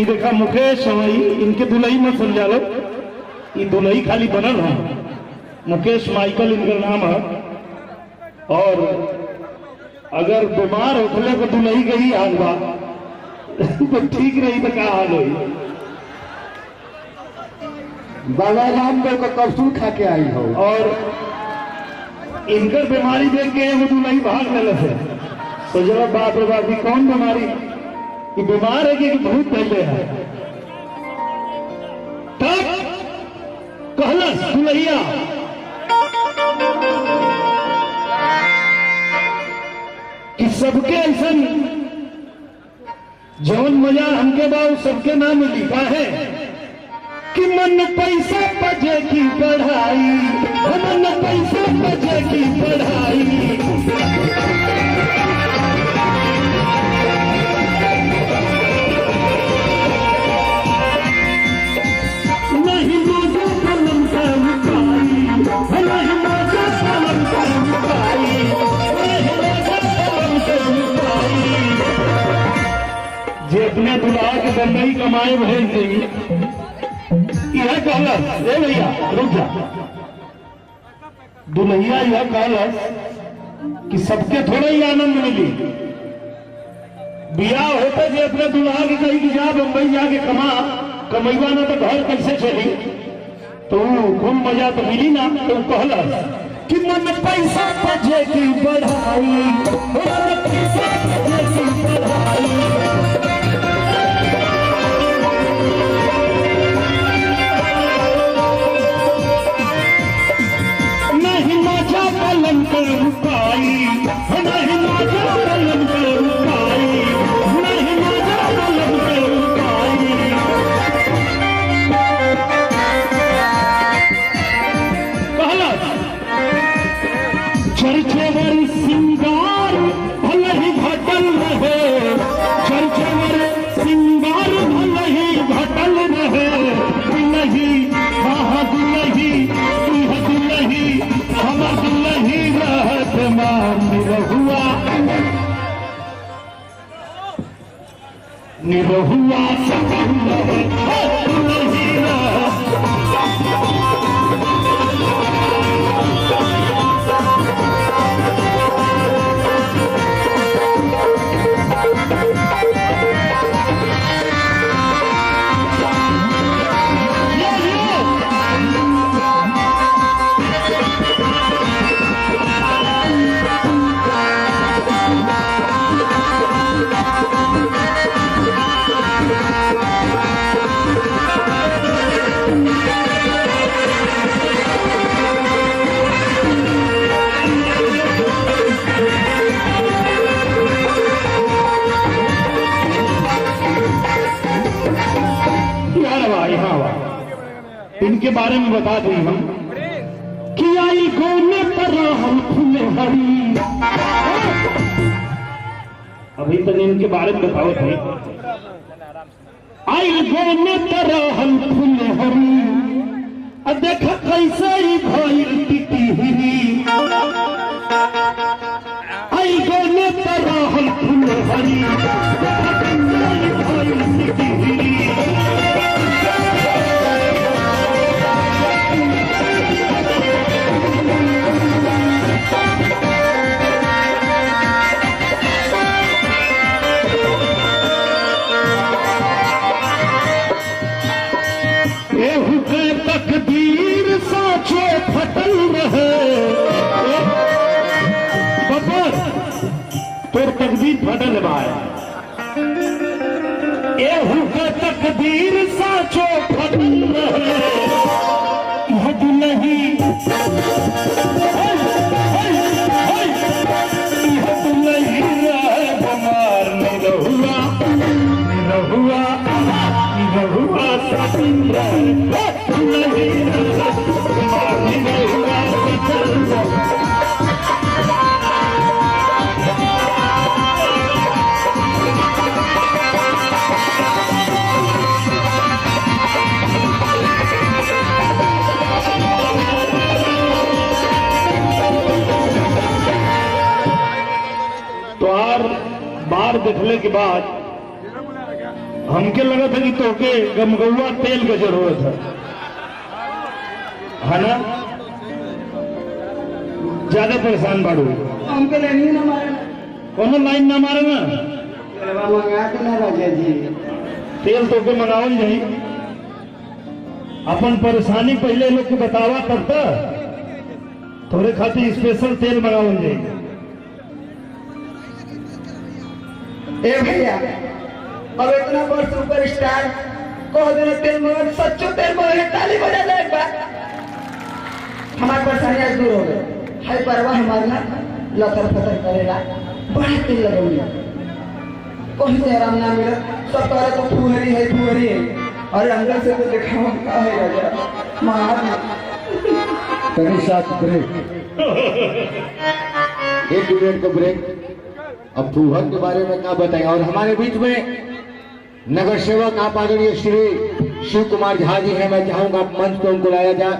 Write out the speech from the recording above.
ये देखा मुकेश वही इनके दुल्ही मत समझा लो, ये दुल्ही खाली बनल है, मुकेश माइकल इनका नाम है। और अगर बीमार होखले को दुल्ही के ही हाल बा तो ठीक रही तो क्या हाल हुई। बाबा रामदेव को कप्सूल खा के आई हो। और इनकर बीमारी देख के वो दुल्ही भाग गलत है। तो जब बाप रे बाप कौन बीमारी, ये बीमार है कि बहुत पहले है। तब कहलस दुल्हिया कि सबके ऐसा जौन मजा हमके बाबू सबके नाम लिखा है कि मन पैसा बजे की पढ़ाई, मन पैसा बजे की पढ़ाई। नहीं मोजा कलम का मुकाई, नहीं मोजा कलम का मुकाई, नहीं मोजा कलम का मुकाई। जे अपने दुल्हा के बम्बई कमाए भेज देंगे यह कहलस, ए भैया रुक जा, दुल्हिया यह कहलस कि सबके थोड़ा ही आनंद मिली। बियाह होता जे अपने दुल्हा के कही कि जा बम्बई जाके कमैबा ना तो घर कैसे चली, तो खूब मजा तो मिली ना। तो कहलस कि मन पैसा बजे की बढ़ाई, मन पैसा बजे की बढ़ाई। नहीं मजा कलम कर रुकाई, नहीं मजा कलम कर रुकाई, नहीं मजा कलम कर रुकाई। कहलस चर्चवर सिंगार भले ही घटल रहे, चर्चवर सिंगार भले ही घटल रहे। दुल्ही कहा दुल्ही दुल्ही हमर दुल्ही रहत मान निरहुआ, निरहुआ सकल रहे दुल्ही रहत। इनके बारे में बता दें हम कि आई गोने पर हम खुले हरी। अभी तक इनके बारे में बताओ थे। आई गोने पर हम खुले हरी, देखा कैसे ही भइल टिटी। आई गोने पर हम खुले हरी, देखा कैसे ही भइल टिटी। एहू के तकदीर साचो फटल रहे। बबर तोर तकदीर फटल भाई, एहू के तकदीर साचो फटल रहे। यह दुल्ही यह दुल्ही रहे बमार निरहुआ, निरहुआ निरहुआ सकल रहे दुल्ही रहे बमार निरहुआ सकल रहे। बार देखने के बाद हमके लगा था कि तोके गमगुआ तेल की जरूरत है ना? ज्यादा परेशान बाड़ू, हमके नहीं ना मारे कोनो लाइन ना मारे ना, मंगा के ना राजा जी। तेल तोके मंगावल जाई। अपन परेशानी पहले लोग को बतावा तब तक थोड़े खातिर स्पेशल तेल मंगावल जाई। ए भैया, अब इतना बड़ सुपर स्टार कह देना तेल मंगा, सच्चो तेल मंगा, ताली बजा दे एक बार। हमारे परेशानी आज दूर हो गए। हाय परवा हमारे ना लतर फतर करेगा, बड़ा तेल लगेगा, कहीं से आराम ना मिला। सब कह रहे तो फुहरी है, और अंदर से तो देखा क्या है राजा मार कभी साथ ब्रेक। एक मिनट का ब्रेक। अब फूहर के बारे में क्या बताएं। और हमारे बीच में नगर सेवक आप आदरणीय श्री शिव कुमार झा जी हैं। मैं चाहूंगा आप मंच पर उनको लाया जाए।